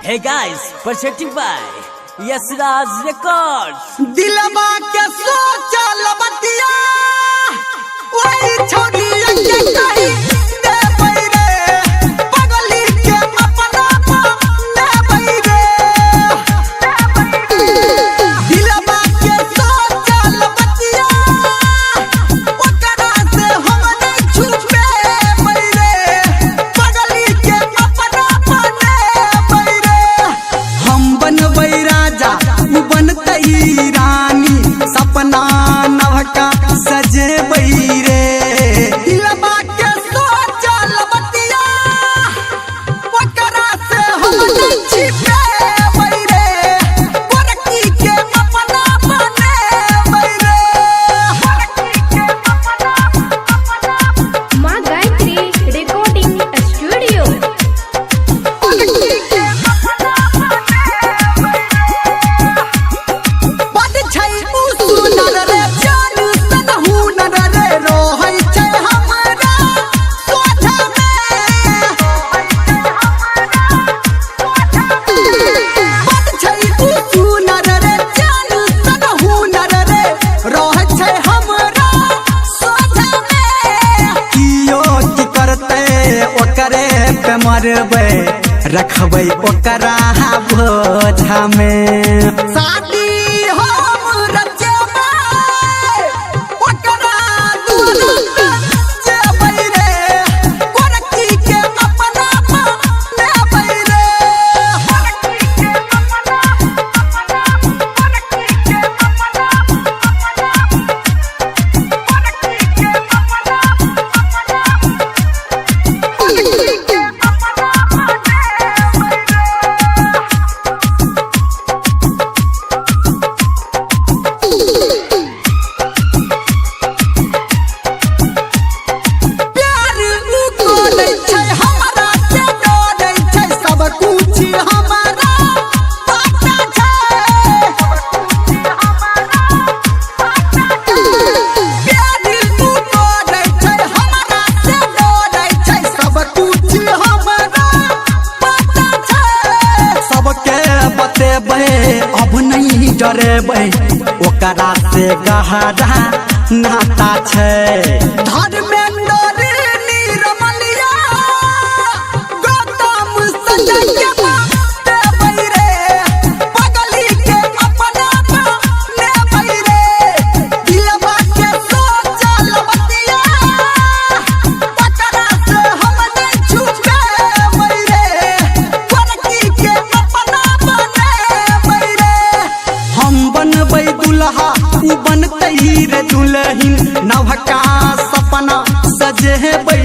Hey guys, presented by Yasraj Records. दिलवा के सोचल बतिया वही छोड़ी के कहीं दे बैरे पगली के अपना दे बैरे दिलवा के सोचल बतिया ओकरा से हम नहीं छुपे बैरे पगली के अपना दे बैरे हम बनबै राजा बनतई रानी सपना नवका सजे बैरे दिलवा के सोचल बतिया ओकरा से हम नहीं छिपे बैरे गोरकी के अपना बने बैरे माँ गायत्री रिकॉर्डिंग स्टूडियो। बद छै उ सुनर रे जान सन हुनर रे रोहै छै हमरा सोझा में बद छै उ सुनर रे जान सन हुनर रे रोहै छै हमरा सोझा में कियो की करते ओकरे पे मरबै रखबै ओकरा बोझा में शादी हम रचबै ओकरा दुआरा जेबै रे गोरकी के अपना लेबै रे प्यार उ कोदै छै हमरा से डरै छै सब कुछ हमरा पता छै प्यार उ कोदै छै हमरा से डरै छै सब कुछ हमरा पता छै सबके बतेबै अब नहीं डरेबै ओकरा से गहरा नाता छै धर्मेंद्र नीरमलिया गौतम संजय के देबै रे पगली के अपना लेबै रे दिलवा के सोचल बतिया ओकरा से हम नहीं छुपे रे गोरकी के अपना बनेबै रे हम बनबै दुल्हा उ बनतै रे दुल्हन नवका सपना सजेबै